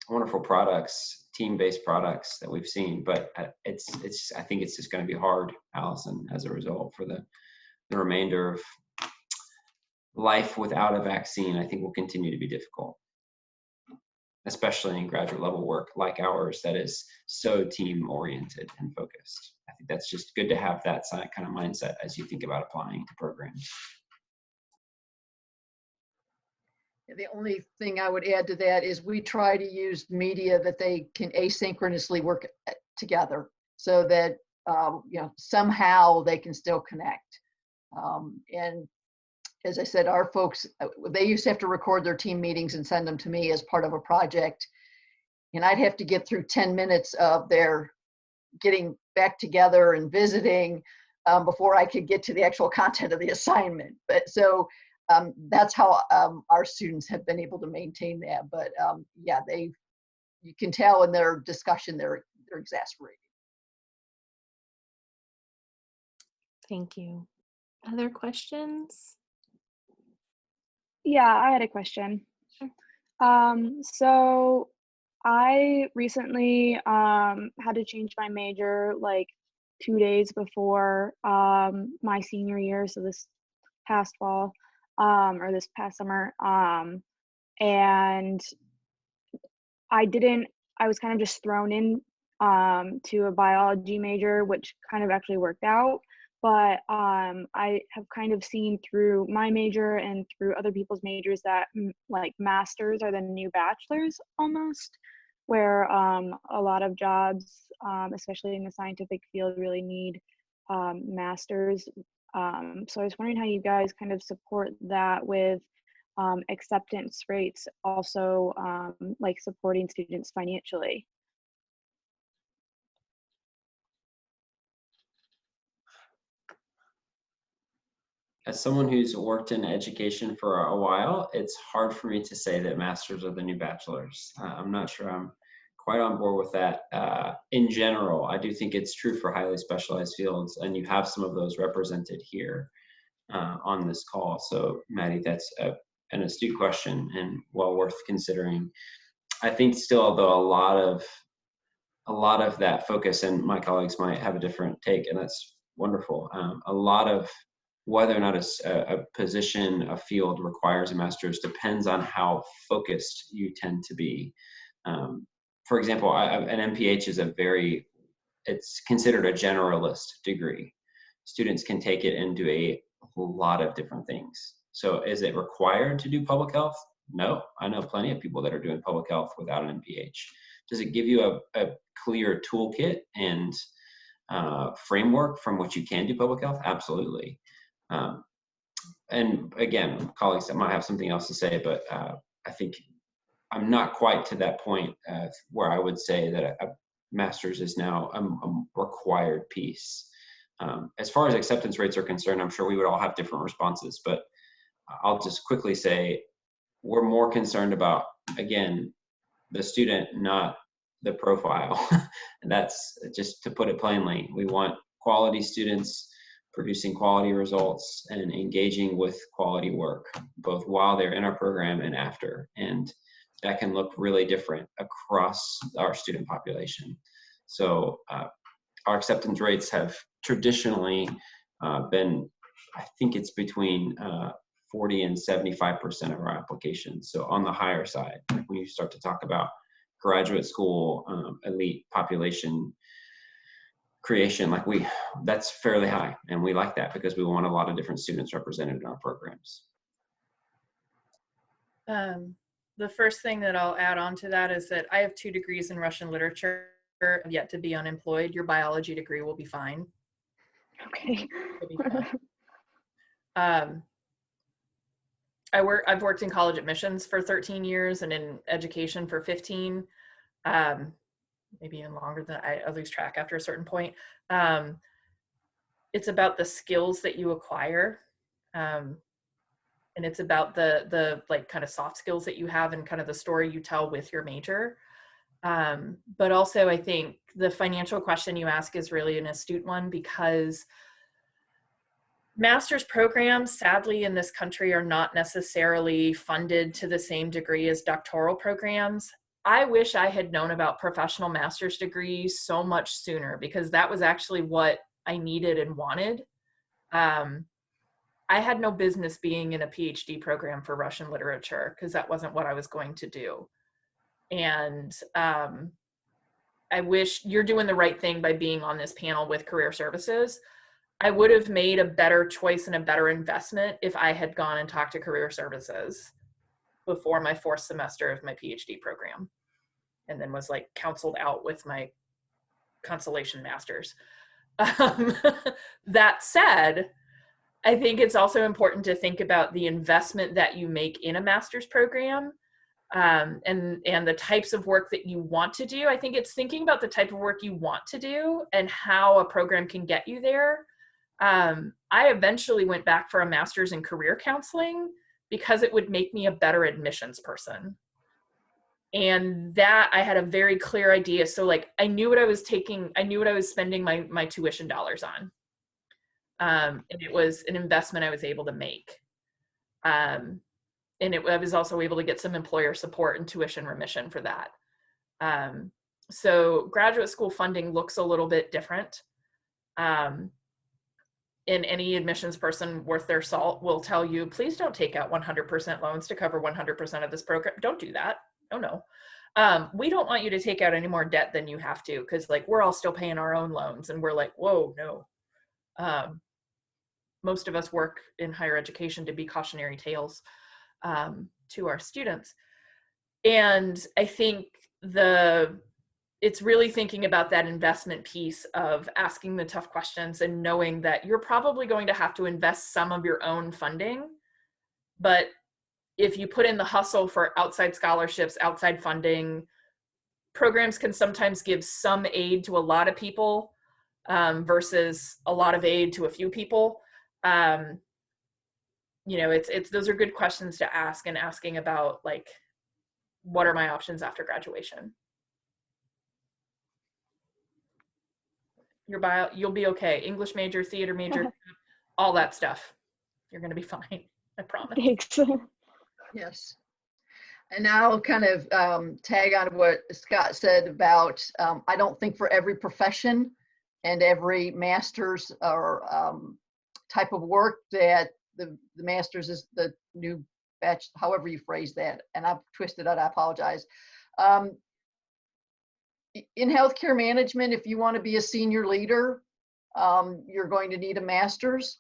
wonderful products, team-based products that we've seen. But I think it's just going to be hard, Allison, as a result, for the remainder of life without a vaccine. I think will continue to be difficult, especially in graduate level work like ours that is so team oriented and focused. I think that's just good to have that kind of mindset as you think about applying to programs. The only thing I would add to that is we try to use media that they can asynchronously work together, so that somehow they can still connect. And as I said, our folks, they used to have to record their team meetings and send them to me as part of a project, and I'd have to get through 10 minutes of their getting back together and visiting before I could get to the actual content of the assignment. But so that's how our students have been able to maintain that. But yeah, you can tell in their discussion they're exasperated. Thank you. Other questions? Yeah, I had a question. So I recently had to change my major like 2 days before my senior year, so this past fall or this past summer, and I was kind of just thrown in to a biology major, which kind of actually worked out. But I have kind of seen through my major and through other people's majors that like masters are the new bachelors almost, where a lot of jobs, especially in the scientific field, really need masters. So I was wondering how you guys kind of support that with acceptance rates, also like supporting students financially. As someone who's worked in education for a while, it's hard for me to say that masters are the new bachelors. I'm not sure I'm quite on board with that. In general, I do think it's true for highly specialized fields, and you have some of those represented here on this call. So Maddie, that's an astute question and well worth considering. I think still, though, a lot of that focus, and my colleagues might have a different take, and that's wonderful. A lot of whether or not a position, a field requires a master's depends on how focused you tend to be. For example, an MPH is it's considered a generalist degree. Students can take it and do a lot of different things. So is it required to do public health? No, I know plenty of people that are doing public health without an MPH. Does it give you a clear toolkit and framework from which you can do public health? Absolutely. And again, colleagues that might have something else to say, but I think I'm not quite to that point where I would say that a master's is now a required piece. As far as acceptance rates are concerned, I'm sure we would all have different responses, but I'll just quickly say we're more concerned about, again, the student, not the profile. And that's just to put it plainly. We want quality students producing quality results and engaging with quality work, both while they're in our program and after. And that can look really different across our student population. So our acceptance rates have traditionally been, I think it's between 40 and 75% of our applications. So on the higher side, when you start to talk about graduate school, elite population creation, that's fairly high. And we like that because we want a lot of different students represented in our programs. The first thing that I'll add on to that is that I have 2 degrees in Russian literature, yet to be unemployed. Your biology degree will be fine. Okay. It'll be fun. I've worked in college admissions for 13 years and in education for 15, maybe even longer than I lose track after a certain point. It's about the skills that you acquire. And it's about the like kind of soft skills that you have and kind of the story you tell with your major. But also I think the financial question you ask is really an astute one, because master's programs, sadly, in this country are not necessarily funded to the same degree as doctoral programs. I wish I had known about professional master's degrees so much sooner, because that was actually what I needed and wanted. I had no business being in a PhD program for Russian literature, because that wasn't what I was going to do. And I wish you're doing the right thing by being on this panel with Career Services. I would have made a better choice and a better investment if I had gone and talked to Career Services before my 4th semester of my PhD program, and then was like counseled out with my consolation masters. That said, I think it's also important to think about the investment that you make in a master's program, and the types of work that you want to do. I think it's thinking about the type of work you want to do and how a program can get you there. I eventually went back for a master's in career counseling because it would make me a better admissions person. And that I had a very clear idea. So like I knew what I was taking, I knew what I was spending my tuition dollars on. And it was an investment I was able to make. And I was also able to get some employer support and tuition remission for that. So graduate school funding looks a little bit different. And any admissions person worth their salt will tell you, please don't take out 100% loans to cover 100% of this program. Don't do that. Oh no. We don't want you to take out any more debt than you have to, because like we're all still paying our own loans, and we're like, whoa, no. Most of us work in higher education to be cautionary tales to our students. And I think it's really thinking about that investment piece of asking the tough questions and knowing that you're probably going to have to invest some of your own funding. But if you put in the hustle for outside scholarships, outside funding, programs can sometimes give some aid to a lot of people versus a lot of aid to a few people. You know, those are good questions to ask, and asking about like, what are my options after graduation? You'll be okay. English major, theater major, all that stuff. You're going to be fine. I promise. Thanks. Yes. And I'll kind of tag on what Scott said about, I don't think for every profession and every master's or type of work that the master's is the new batch, however you phrase that, and I've twisted it, I apologize. In healthcare management, if you want to be a senior leader, you're going to need a master's.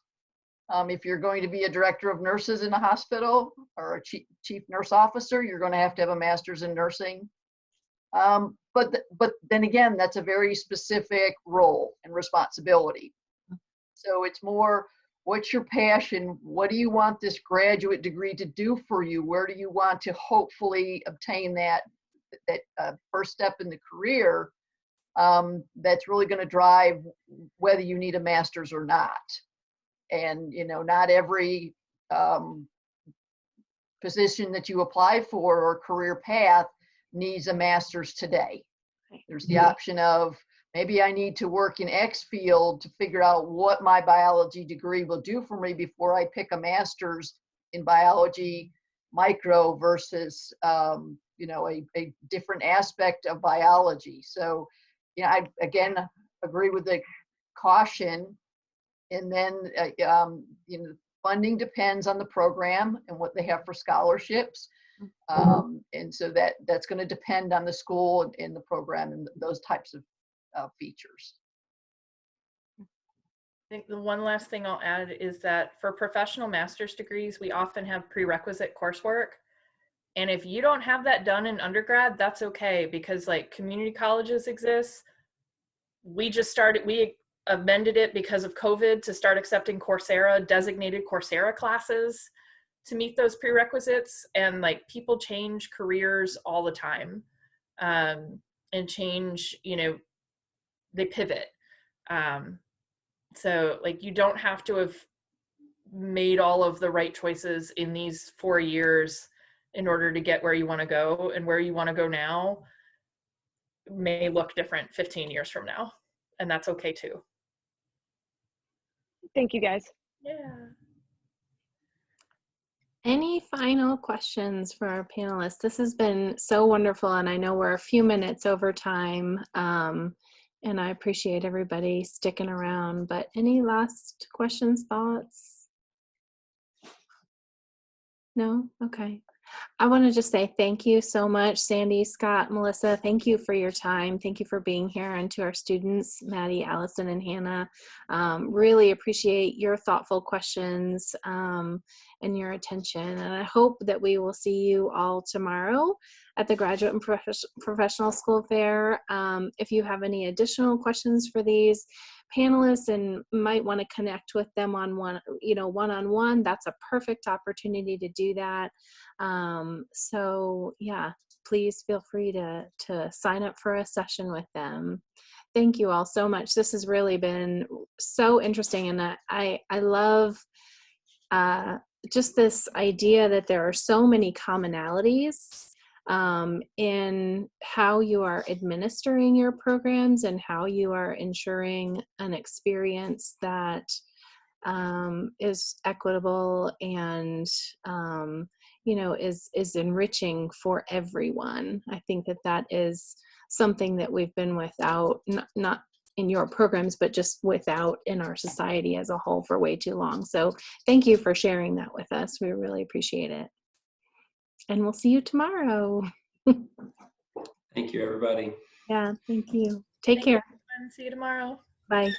If you're going to be a director of nurses in a hospital or a chief nurse officer, you're going to have a master's in nursing. But then again, that's a very specific role and responsibility. So it's more, what's your passion? What do you want this graduate degree to do for you? Where do you want to hopefully obtain that first step in the career? That's really going to drive whether you need a master's or not. And, you know, not every position that you apply for or career path needs a master's today. There's the option of, maybe I need to work in X field to figure out what my biology degree will do for me before I pick a master's in biology micro versus, you know, a different aspect of biology. So, you know, I, again, agree with the caution. And then, you know, funding depends on the program and what they have for scholarships. And so that's going to depend on the school and the program and those types of features. I think the one last thing I'll add is that for professional master's degrees, we often have prerequisite coursework. And if you don't have that done in undergrad, that's okay, because like community colleges exist. We just started, amended it because of COVID to start accepting Coursera, designated Coursera classes to meet those prerequisites. And like, people change careers all the time, and change, you know, they pivot. So like, you don't have to have made all of the right choices in these 4 years in order to get where you want to go, and where you want to go now may look different 15 years from now, and that's okay too. Thank you, guys. Yeah. Any final questions for our panelists? This has been so wonderful, and I know we're a few minutes over time, and I appreciate everybody sticking around, but any last questions, thoughts? No? Okay. I want to just say thank you so much, Sandi, Scott, Melissa. Thank you for your time. Thank you for being here. And to our students, Maddie, Allison, and Hannah, really appreciate your thoughtful questions and your attention. And I hope that we will see you all tomorrow at the Graduate and Professional School Fair. If you have any additional questions for these panelists and might want to connect with them on one-on-one, that's a perfect opportunity to do that. So yeah, please feel free to sign up for a session with them. Thank you all so much. This has really been so interesting, and I love just this idea that there are so many commonalities in how you are administering your programs and how you are ensuring an experience that is equitable and is enriching for everyone. I think that is something that we've been without, not in your programs, but just without in our society as a whole for way too long. So thank you for sharing that with us. We really appreciate it. And we'll see you tomorrow. Thank you, everybody. Yeah, thank you. Take care. See you tomorrow. Bye.